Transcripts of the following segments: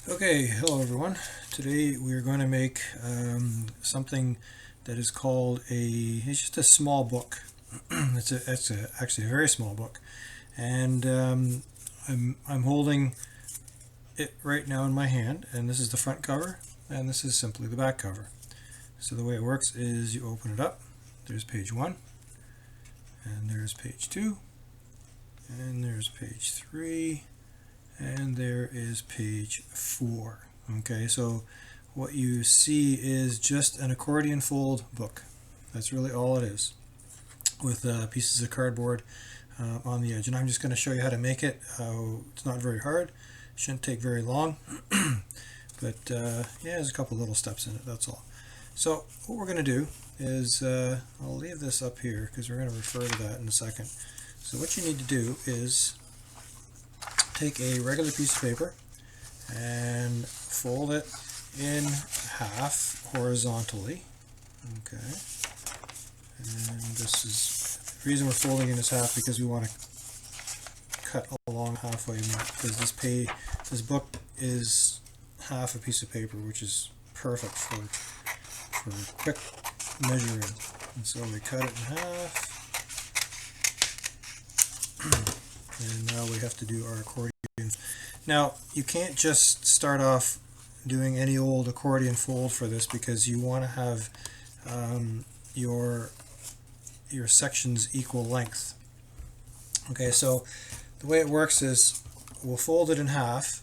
Okay, hello everyone. Today we are going to make something that is called it's just a small book. It's actually a very small book, and I'm holding it right now in my hand, and this is the front cover, and this is simply the back cover. So the way it works is you open it up. There's page 1, and there's page 2, and there's page 3. And there is page 4. Okay, so what you see is just an accordion fold book. That's really all it is, with pieces of cardboard on the edge. And I'm just going to show you how to make it. It's not very hard. Shouldn't take very long. But yeah, there's a couple little steps in it, that's all. So what we're going to do is, I'll leave this up here because we're going to refer to that in a second. So what you need to do is take a regular piece of paper and fold it in half horizontally. Okay, and this is the reason we're folding in this half, because we want to cut along halfway mark, because this book is half a piece of paper, which is perfect for quick measuring. And so we cut it in half. And now we have to do our accordion. Now, you can't just start off doing any old accordion fold for this, because you want to have your sections equal length. Okay, so the way it works is we'll fold it in half,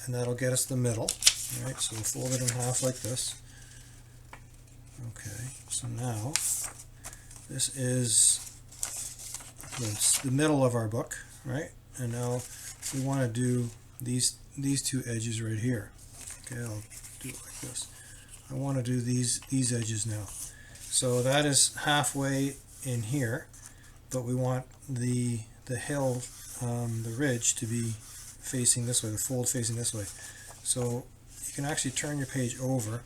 and that'll get us the middle. All right, so we'll fold it in half like this. Okay, so now this is the middle of our book. Right, and now we want to do these two edges right here. Okay, I'll do it like this. I want to do these edges now. So that is halfway in here, but we want the hill, the ridge, to be facing this way, the fold facing this way. So you can actually turn your page over,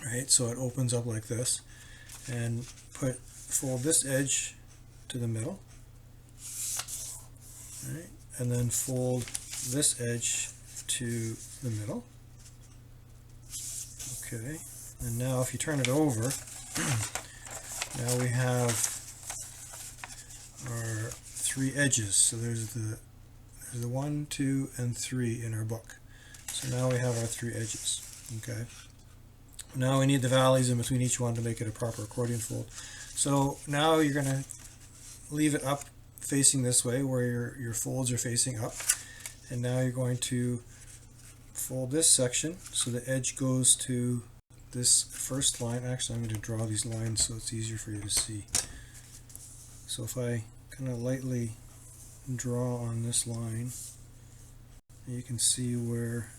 right? So it opens up like this, and fold this edge to the middle. Right, and then fold this edge to the middle. Okay, and now if you turn it over, now we have our 3 edges. So there's the 1, 2, and 3 in our book. So now we have our 3 edges. Okay, now we need the valleys in between each one to make it a proper accordion fold. So now you're going to leave it up facing this way, where your folds are facing up, and now you're going to fold this section so the edge goes to this first line. Actually, I'm going to draw these lines so it's easier for you to see. So if I kind of lightly draw on this line, you can see where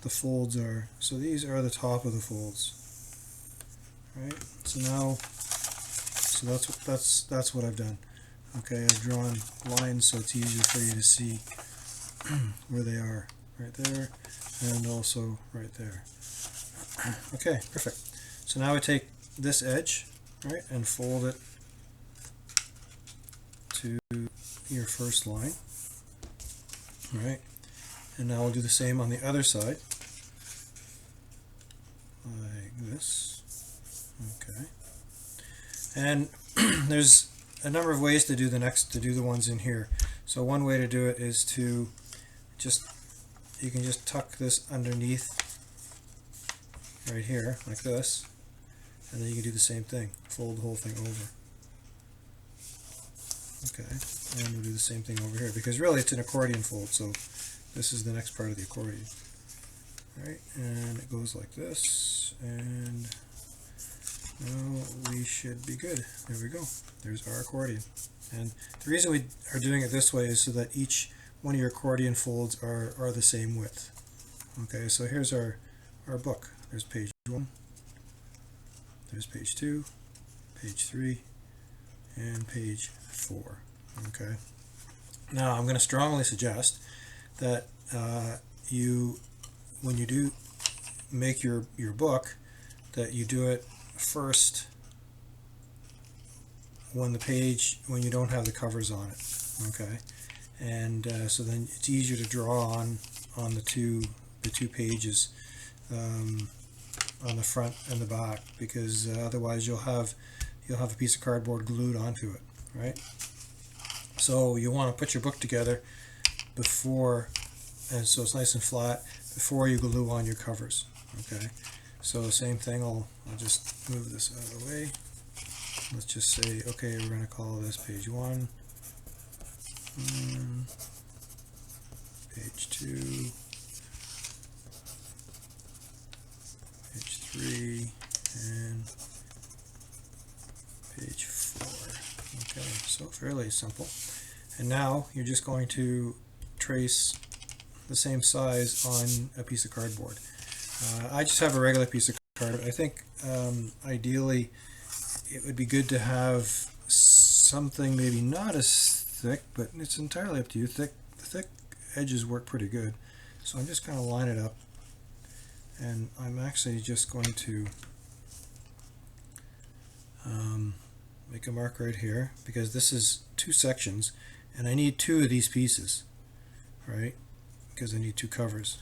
the folds are. So these are the top of the folds. Right, so now that's what I've done. Okay, I've drawn lines so it's easier for you to see where they are, right there, and also right there. Okay, perfect. So now we take this edge, right, and fold it to your first line, right, and now we'll do the same on the other side, like this. Okay. And there's a number of ways to do the ones in here. So one way to do it is to you can just tuck this underneath right here like this, and then you can do the same thing, fold the whole thing over. Okay, and we'll do the same thing over here, because really it's an accordion fold, so this is the next part of the accordion. Right, and it goes like this, and now we should be good. There we go. There's our accordion. And the reason we are doing it this way is so that each one of your accordion folds are the same width. Okay, so here's our book. There's page 1, there's page 2, page 3, and page 4. Okay. Now I'm going to strongly suggest that when you do make your book, that you do it first when you don't have the covers on it. Okay, and so then it's easier to draw on the two pages on the front and the back, because otherwise you'll have a piece of cardboard glued onto it, right? So you want to put your book together before, and so it's nice and flat, before you glue on your covers. Okay, so the same thing, I'll just move this out of the way. Let's just say, okay, we're going to call this page 1, page 2, page 3, and page 4. Okay, so fairly simple. And now you're just going to trace the same size on a piece of cardboard. I just have a regular piece of cardboard. I think ideally it would be good to have something maybe not as thick, but it's entirely up to you. The thick edges work pretty good. So I'm just going to line it up, and I'm actually just going to make a mark right here, because this is 2 sections and I need 2 of these pieces, right? Because I need 2 covers,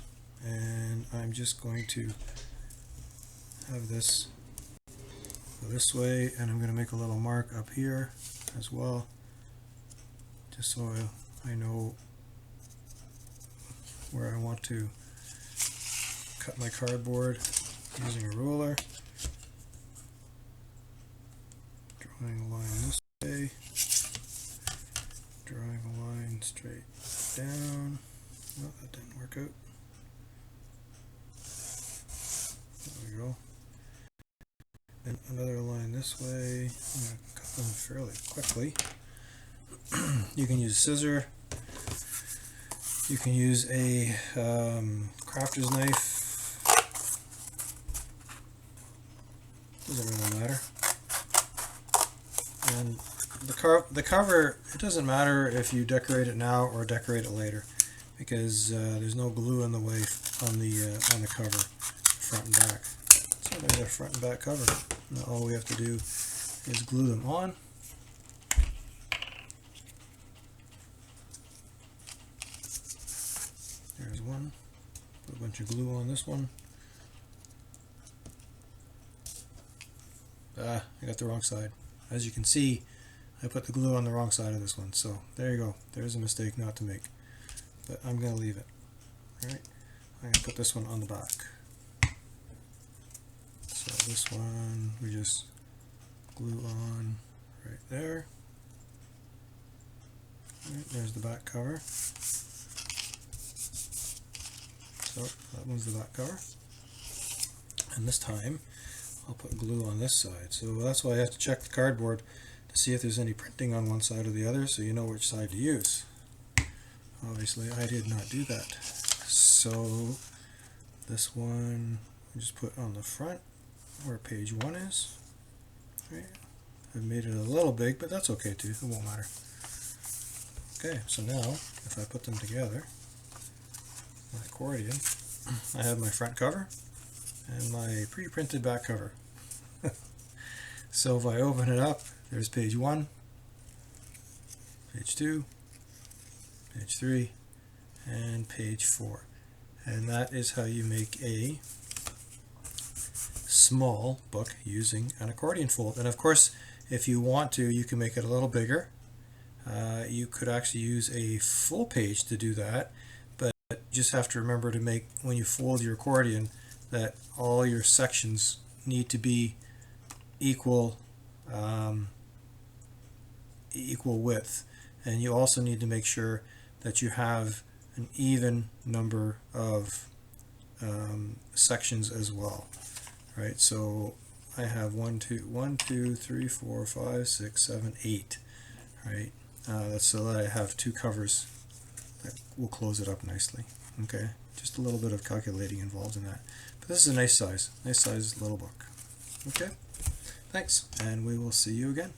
and I'm just going to have this go this way, and I'm going to make a little mark up here as well, just so I know where I want to cut my cardboard using a ruler. Drawing a line this way, drawing a line straight down. Oh, that didn't work out. There we go. And another line this way. I'm going to cut them fairly quickly. You can use a scissor. You can use a crafter's knife. Doesn't really matter. And the cover, it doesn't matter if you decorate it now or decorate it later, because there's no glue in the way on the cover, front and back. So there's our front and back cover. Now all we have to do is glue them on. There's one. Put a bunch of glue on this one. I got the wrong side. As you can see, I put the glue on the wrong side of this one. So there you go. There's a mistake not to make. But I'm going to leave it. Alright, I'm going to put this one on the back. So this one we just glue on right there. Alright, there's the back cover. So that one's the back cover. And this time I'll put glue on this side. So that's why I have to check the cardboard to see if there's any printing on one side or the other, so you know which side to use. Obviously I did not do that. So this one we just put on the front where page 1 is. Right. I've made it a little big, but that's okay too, it won't matter. Okay, so now if I put them together, my accordion, I have my front cover and my pre-printed back cover. So if I open it up, there's page 1, page 2, page 3, and page 4. And that is how you make a small book using an accordion fold. And of course, if you want to, you can make it a little bigger. You could actually use a full page to do that, but you just have to remember to make, when you fold your accordion, that all your sections need to be equal width, and you also need to make sure that you have an even number of sections as well, right? So I have 1, 2, 3, 4, 5, 6, 7, 8, right? That's so that I have 2 covers that will close it up nicely. Okay, just a little bit of calculating involved in that, but this is a nice size little book. Okay, thanks, and we will see you again.